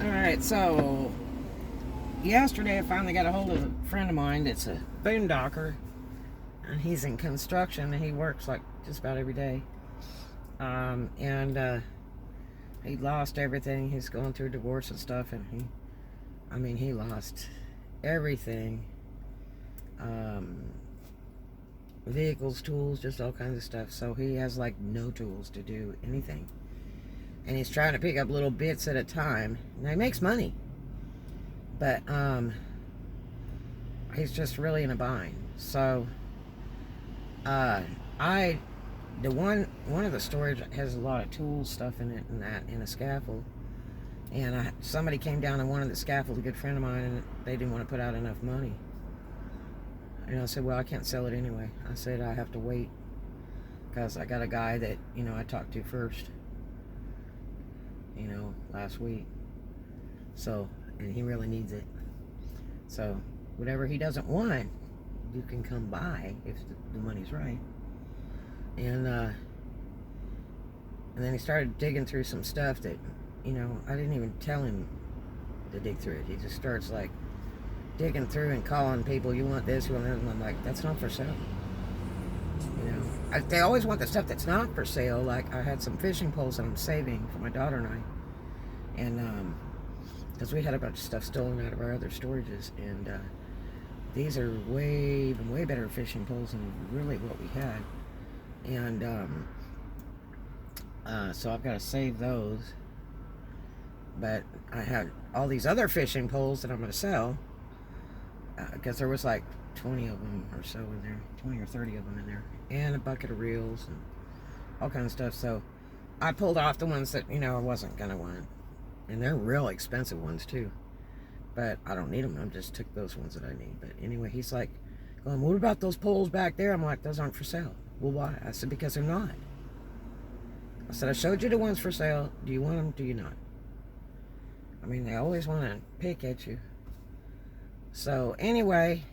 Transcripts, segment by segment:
Alright, so yesterday I finally got a hold of a friend of mine that's a boondocker, and he's in construction and he works like just about every day. And he lost everything. He's going through divorce and stuff, and he lost everything. Vehicles, tools, just all kinds of stuff. So he has like no tools to do anything. And he's trying to pick up little bits at a time. And he makes money. But he's just really in a bind. So one of the storage has a lot of tool stuff in it, and that in a scaffold. And somebody came down and wanted the scaffold, a good friend of mine, and they didn't want to put out enough money. And I said, well, I can't sell it anyway. I said, I have to wait because I got a guy that, I talked to first, last week. So, and he really needs it. So, whatever he doesn't want, you can come by if the money's right. And then he started digging through some stuff that, I didn't even tell him to dig through it. He just starts like digging through and calling people, you want this, you want that, and I'm like, that's not for sale. They always want the stuff that's not for sale. Like I had some fishing poles that I'm saving for my daughter and I, and because we had a bunch of stuff stolen out of our other storages, and these are even way better fishing poles than really what we had, and so I've got to save those. But I had all these other fishing poles that I'm going to sell, because there was like 20 of them or so in there, 20 or 30 of them in there, and a bucket of reels and all kinds of stuff. So I pulled off the ones that I wasn't gonna want, and they're real expensive ones too, but I don't need them. I just took those ones that I need. But anyway, he's like going, what about those poles back there? I'm like, those aren't for sale. Well, why? I said, because they're not. I said, I showed you the ones for sale. Do you want them? Do you not? They always want to pick at you. So anyway,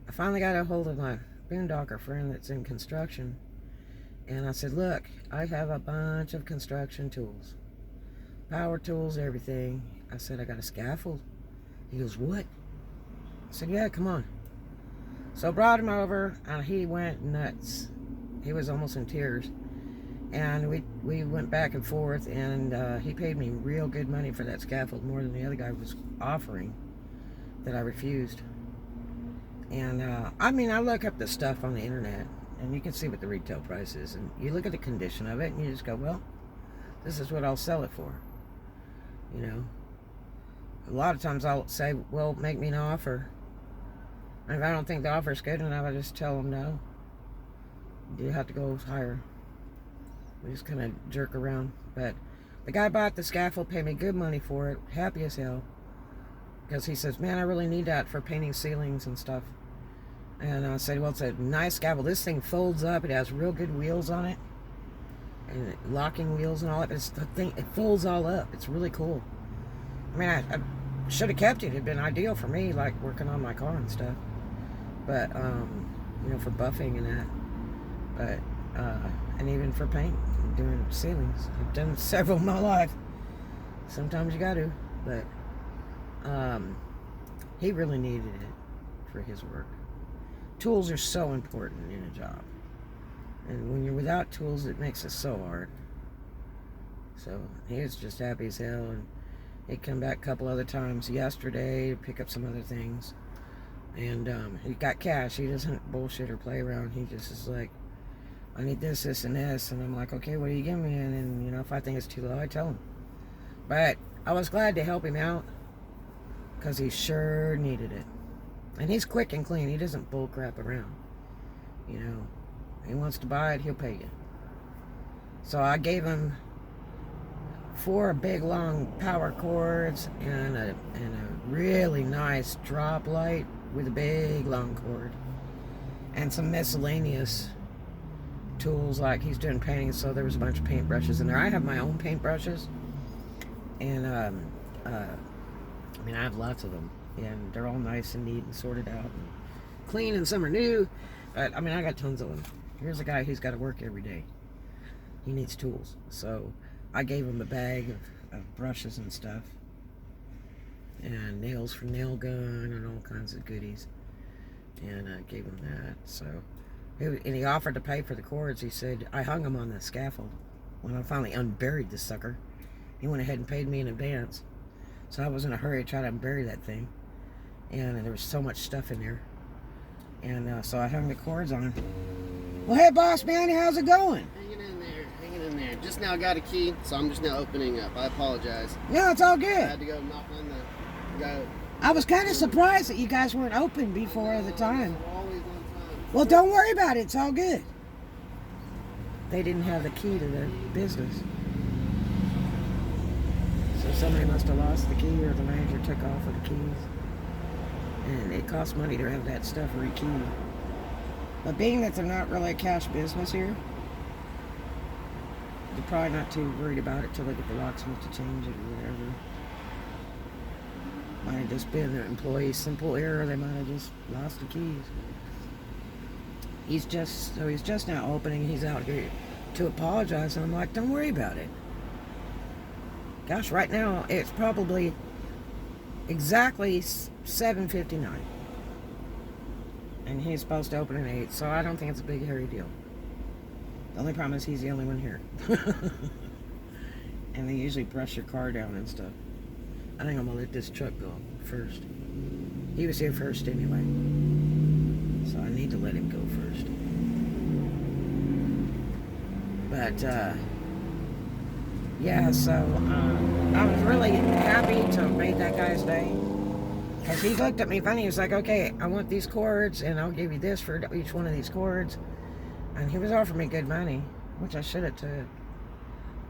I finally got a hold of my boondocker friend that's in construction, and I said, look, I have a bunch of construction tools, power tools, everything. I said, I got a scaffold. He goes, what? I said, yeah, come on. So I brought him over, and he went nuts. He was almost in tears, and we went back and forth, and he paid me real good money for that scaffold, more than the other guy was offering, that I refused. And I look up the stuff on the internet, and you can see what the retail price is, and you look at the condition of it, and you just go, well, this is what I'll sell it for. A lot of times I'll say, well, make me an offer. And if I don't think the offer's good enough, I just tell them no. You have to go higher. We just kind of jerk around. But the guy bought the scaffold, paid me good money for it, happy as hell, because he says, man, I really need that for painting ceilings and stuff. And I said, well, it's a nice scaffold. This thing folds up. It has real good wheels on it, and locking wheels and all that. But it's the thing, it folds all up. It's really cool. I should have kept it. It'd been ideal for me, like working on my car and stuff. But for buffing and that. But and even for paint, doing ceilings. I've done several in my life. Sometimes you got to, but he really needed it for his work. Tools are so important in a job, and when you're without tools, it makes it so hard. So he was just happy as hell, and he'd come back a couple other times yesterday to pick up some other things, and he got cash. He doesn't bullshit or play around. He just is like, I need this, this, and this, and I'm like, okay, what are you giving me? And if I think it's too low, I tell him. But I was glad to help him out, because he sure needed it. And he's quick and clean. He doesn't bull crap around. He wants to buy it, he'll pay you. So I gave him 4 big long power cords and a really nice drop light with a big long cord, and some miscellaneous tools, like he's doing painting, so there was a bunch of paint brushes in there. I have my own paint brushes, and I have lots of them, and they're all nice and neat and sorted out and clean, and some are new, but I got tons of them. Here's a guy who's got to work every day. He needs tools, so I gave him a bag of brushes and stuff, and nails for nail gun and all kinds of goodies. And I gave him that. So, and he offered to pay for the cords. He said, I hung them on the scaffold. When I finally unburied the sucker, he went ahead and paid me in advance. So I was in a hurry to try to unbury that thing. And there was so much stuff in there. And so I hung the cords on. Well, hey, boss man, how's it going? Hanging in there. Just now got a key, so I'm just now opening up. I apologize. No, it's all good. I had to go knock on the... I was kind of surprised that you guys weren't open before the time. We're always on time. Well, don't worry about it. It's all good. They didn't have the key to the business. So somebody must have lost the key, or the manager took off with the keys. And it costs money to have that stuff rekeyed. But being that they're not really a cash business here, they're probably not too worried about it till they get the locksmith to change it or whatever. Might have just been an employee's simple error. They might have just lost the keys. He's just now opening. He's out here to apologize, and I'm like, don't worry about it. Gosh, right now it's probably exactly 7:59, and he's supposed to open at 8, so I don't think it's a big hairy deal. The only problem is he's the only one here. And they usually brush your car down and stuff. I think I'm gonna let this truck go first. He was here first anyway, so I need to let him go first. But yeah, so I was really happy to have made that guy's day, because he looked at me funny. He was like, okay, I want these cords, and I'll give you this for each one of these cords. And he was offering me good money, which I should have took,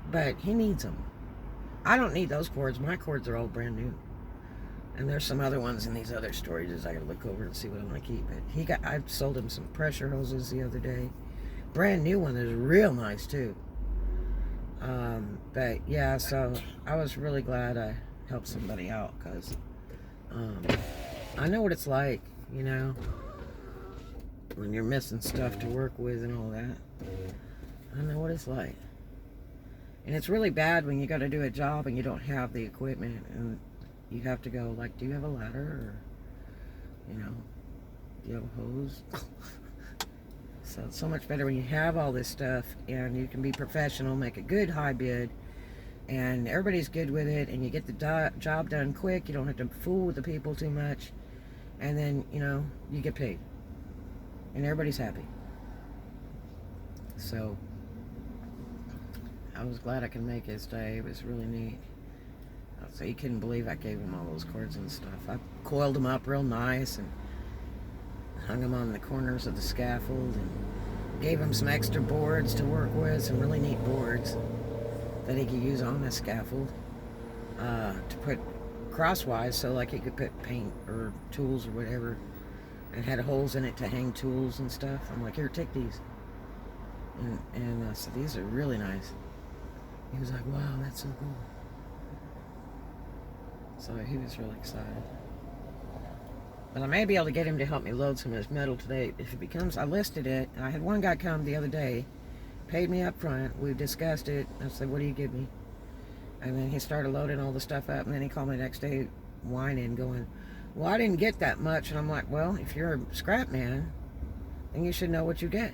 but he needs them. I don't need those cords. My cords are all brand new. And there's some other ones in these other storages I gotta look over and see what I'm gonna keep. But I sold him some pressure hoses the other day. Brand new one that's real nice too. But yeah, so I was really glad I helped somebody out, because I know what it's like, you know, when you're missing stuff to work with and all that. I know what it's like. And it's really bad when you got to do a job and you don't have the equipment, and you have to go like, do you have a ladder, or, you know, do you have a hose? So it's so much better when you have all this stuff and you can be professional, make a good high bid, and everybody's good with it, and you get the job done quick. You don't have to fool with the people too much, and then, you know, you get paid and everybody's happy. So I was glad I could make his day. It was really neat. So he couldn't believe I gave him all those cords and stuff. I coiled them up real nice and hung them on the corners of the scaffold, and gave him some extra boards to work with, some really neat boards that he could use on the scaffold to put crosswise, so like he could put paint or tools or whatever, and had holes in it to hang tools and stuff. I'm like, here, take these. And so these are really nice. He was like, wow, that's so cool. So he was really excited. But I may be able to get him to help me load some of his metal today. If it becomes, I listed it. I had one guy come the other day, paid me up front. We discussed it. I said, what do you give me? And then he started loading all the stuff up. And then he called me the next day whining, going, well, I didn't get that much. And I'm like, well, if you're a scrap man, then you should know what you get.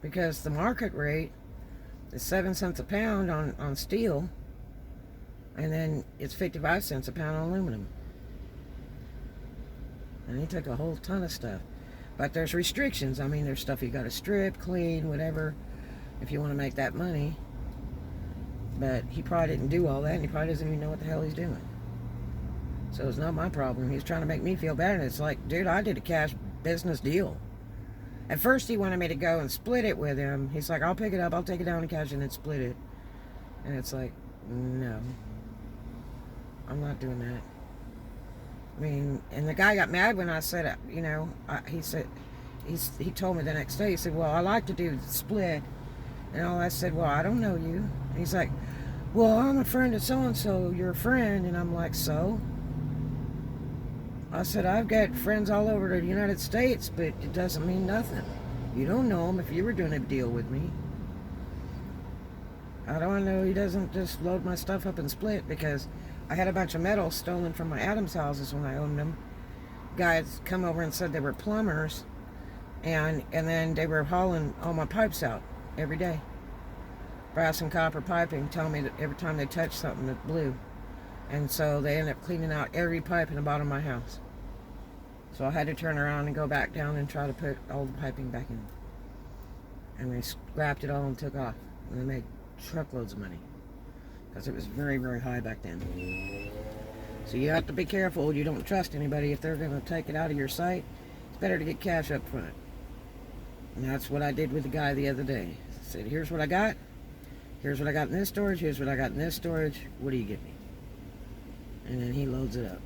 Because the market rate is 7 cents a pound on steel. And then it's 55 cents a pound on aluminum. And he took a whole ton of stuff. But there's restrictions. I mean, there's stuff you got to strip, clean, whatever, if you want to make that money. But he probably didn't do all that, and he probably doesn't even know what the hell he's doing. So it's not my problem. He's trying to make me feel bad, and it's like, dude, I did a cash business deal. At first, he wanted me to go and split it with him. He's like, I'll pick it up, I'll take it down to cash and then split it. And it's like, no. I'm not doing that. I mean, and the guy got mad when I said, you know, he told me the next day, he said, well, I like to do the split. And all I said, well, I don't know you. And he's like, well, I'm a friend of so-and-so, you're a friend. And I'm like, so? I said, I've got friends all over the United States, but it doesn't mean nothing. You don't know them if you were doing a deal with me. I don't know he doesn't just load my stuff up and split, because I had a bunch of metal stolen from my Adams houses when I owned them. Guys come over and said they were plumbers, and then they were hauling all my pipes out every day. Brass and copper piping, telling me that every time they touched something it blew. And so they ended up cleaning out every pipe in the bottom of my house. So I had to turn around and go back down and try to put all the piping back in. And they scrapped it all and took off. And they made truckloads of money. Because it was very, very high back then. So you have to be careful. You don't trust anybody if they're going to take it out of your site. It's better to get cash up front. And that's what I did with the guy the other day. I said, here's what I got. Here's what I got in this storage. Here's what I got in this storage. What do you give me? And then he loads it up.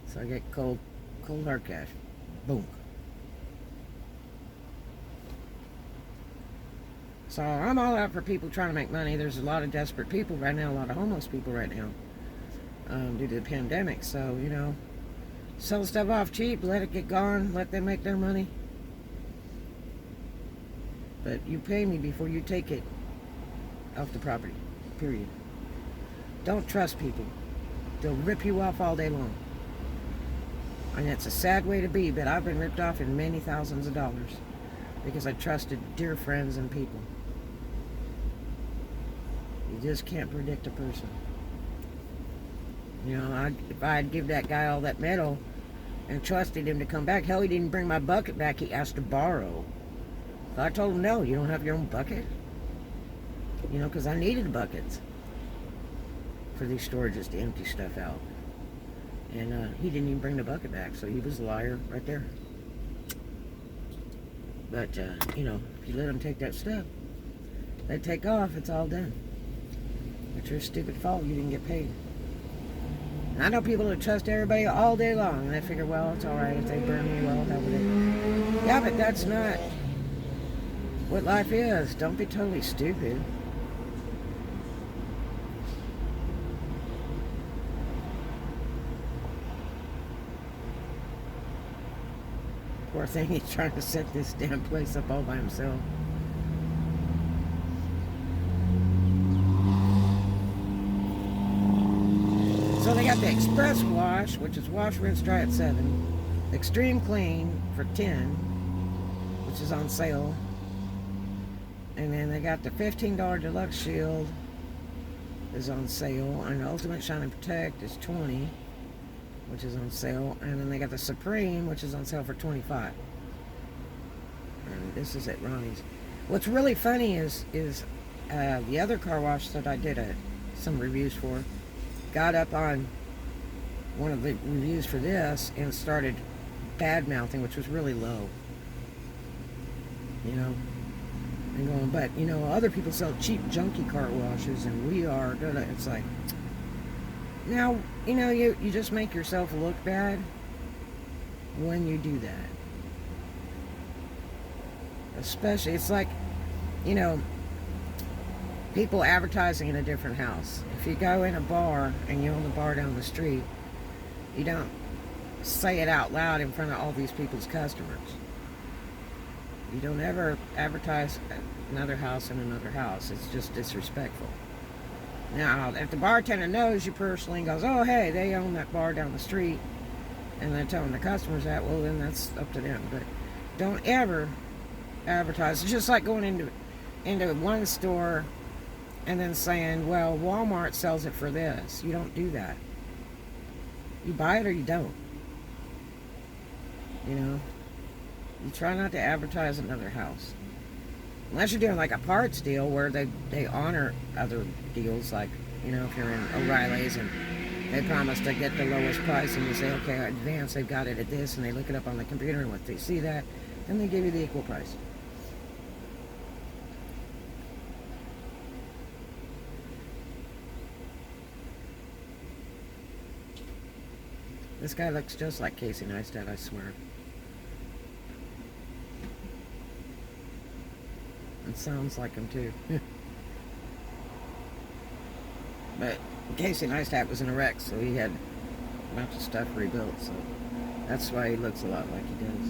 So I get cold hard cash. Boom. So I'm all out for people trying to make money. There's a lot of desperate people right now, a lot of homeless people right now, due to the pandemic. So, you know, sell stuff off cheap, let it get gone, let them make their money. But you pay me before you take it off the property, period. Don't trust people. They'll rip you off all day long. And it's a sad way to be, but I've been ripped off in many thousands of dollars because I trusted dear friends and people. You just can't predict a person. You know, if I'd give that guy all that metal and trusted him to come back, hell, he didn't bring my bucket back. He asked to borrow. So I told him, no, you don't have your own bucket. You know, because I needed buckets for these storages to empty stuff out. And he didn't even bring the bucket back, so he was a liar right there. But, you know, if you let them take that step, they take off, it's all done. It's your stupid fault you didn't get paid. And I know people that trust everybody all day long, and they figure, well, it's all right if they burn me, well, hell with it. Yeah, but that's not what life is. Don't be totally stupid. Poor thing, he's trying to set this damn place up all by himself. So they got the Express Wash, which is wash, rinse, dry at 7. Extreme Clean for 10, which is on sale. And then they got the $15 Deluxe Shield is on sale. And the Ultimate Shine and Protect is 20, which is on sale. And then they got the Supreme, which is on sale for 25. And this is at Ronnie's. What's really funny is the other car wash that I did some reviews for got up on one of the reviews for this and started bad mouthing, which was really low. You know, and going, but you know, other people sell cheap, junky car washes, and we are. It's like, now, you know, you just make yourself look bad when you do that. Especially, it's like, you know, people advertising in a different house. If you go in a bar and you own the bar down the street, you don't say it out loud in front of all these people's customers. You don't ever advertise another house in another house. It's just disrespectful. Now, if the bartender knows you personally and goes, oh, hey, they own that bar down the street, and they're telling the customers that, well, then that's up to them. But don't ever advertise. It's just like going into one store and then saying, well, Walmart sells it for this. You don't do that. You buy it or you don't. You know? You try not to advertise another house. Unless you're doing like a parts deal where they honor other deals, like, you know, if you're in O'Reilly's and they promise to get the lowest price and you say, okay, advance, they've got it at this, and they look it up on the computer and once they see that, then they give you the equal price. This guy looks just like Casey Neistat, I swear. It sounds like him too. But Casey Neistat was in a wreck, so he had a bunch of stuff rebuilt, so that's why he looks a lot like he does.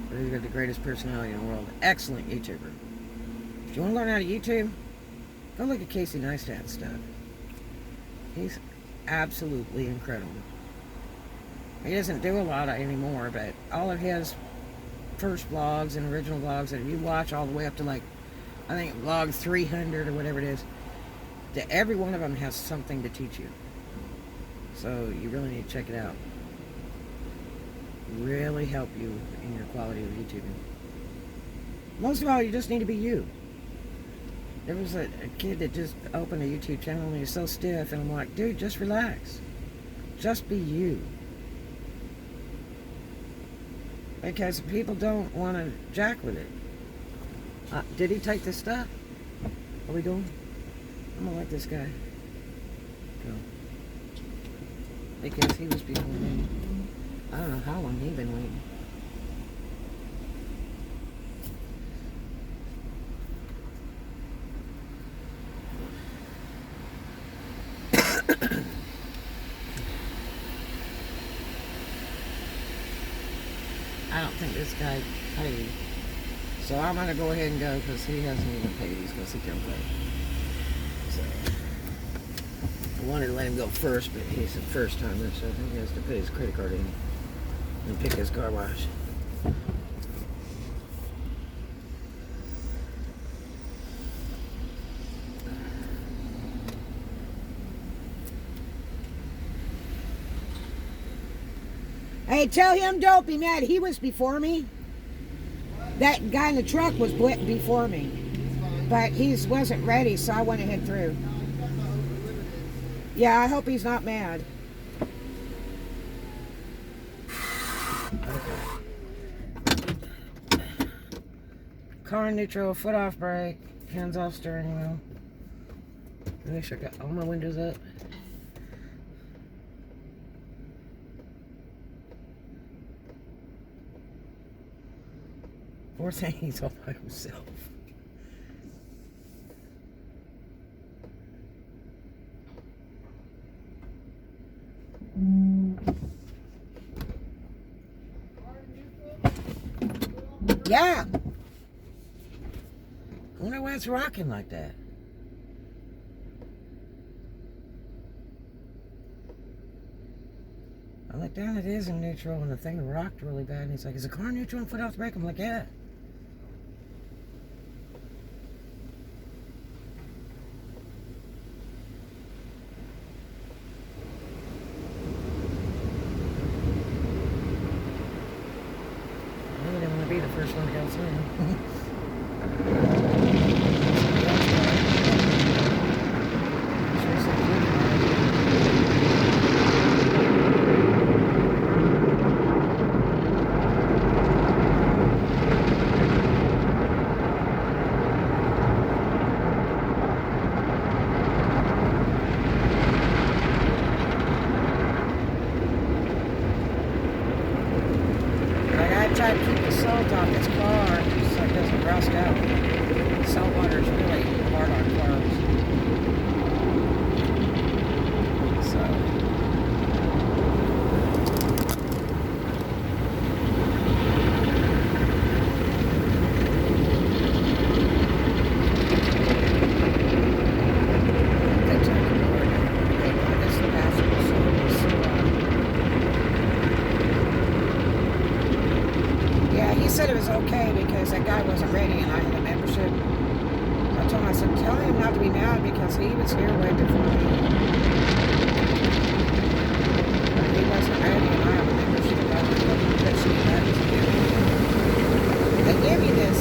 But he's got the greatest personality in the world. Excellent YouTuber. If you want to learn how to YouTube, go look at Casey Neistat's stuff. He's absolutely incredible. He doesn't do a lot anymore, but all of his first vlogs and original vlogs that if you watch all the way up to like, I think vlog 300 or whatever it is, every one of them has something to teach you. So you really need to check it out. Really help you in your quality of YouTubing. Most of all, you just need to be you. There was a kid that just opened a YouTube channel and he was so stiff, and I'm like, dude, just relax. Just be you. Because people don't want to jack with it. Did he take this stuff? Are we going? I'm gonna let this guy go. Because he was before me. I don't know how long he's been waiting. I don't think this guy paid. So I'm going to go ahead and go because he hasn't even paid. He's going to sit there and pay. So I wanted to let him go first, but he's the first timer, so I think he has to put his credit card in and pick his car wash. Hey, tell him don't be mad. He was before me. That guy in the truck was before me. But he wasn't ready, so I went ahead through. Yeah, I hope he's not mad. Okay. Car neutral, foot off brake, hands off steering wheel. Make sure I got all my windows up. Poor thing, he's all by himself. Yeah. I wonder why it's rocking like that. I looked down, it is in neutral, and the thing rocked really bad. And he's like, is the car neutral and foot off the brake? I'm like, yeah. I didn't want to be the first one to go through. Try to keep the salt off this car so it doesn't rust out. Salt water is really hard on cars. So. He said it was okay because that guy wasn't ready and I had a membership. I told him, I said, tell him not to be mad because he was here way before me. He wasn't ready and I have a membership. They give you this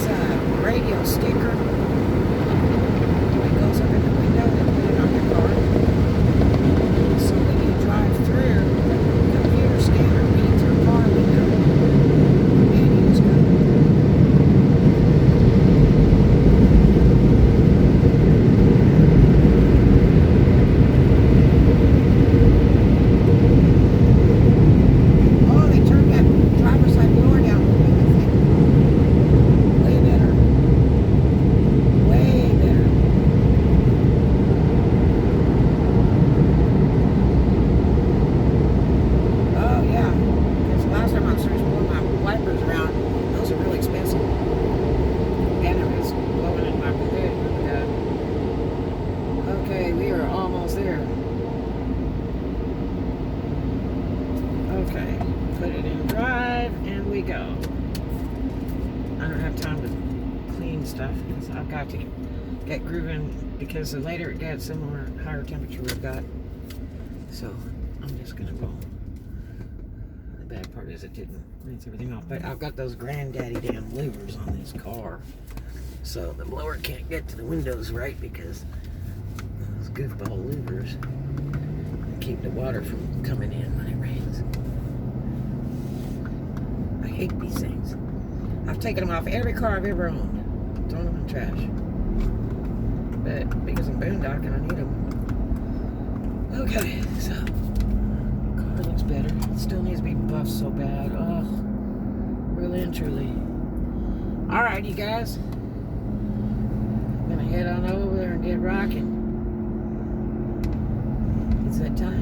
radio sticker. It goes up in the window and they put it on your car. So when you drive through, the computer scanner reads your car window. Okay, put it in drive, and we go. I don't have time to clean stuff because I've got to get grooving because the later it gets, the more higher temperature we've got. So I'm just gonna go. The bad part is it didn't rinse everything off, but I've got those granddaddy damn louvers on this car, so the blower can't get to the windows right because those goofball louvers keep the water from coming in when it rains. I hate these things. I've taken them off every car I've ever owned, thrown them in the trash. But because I'm boondocking, I need them. Okay, so car looks better. It still needs to be buffed so bad. Oh, really and truly. All right, you guys. I'm gonna head on over there and get rocking. It's that time.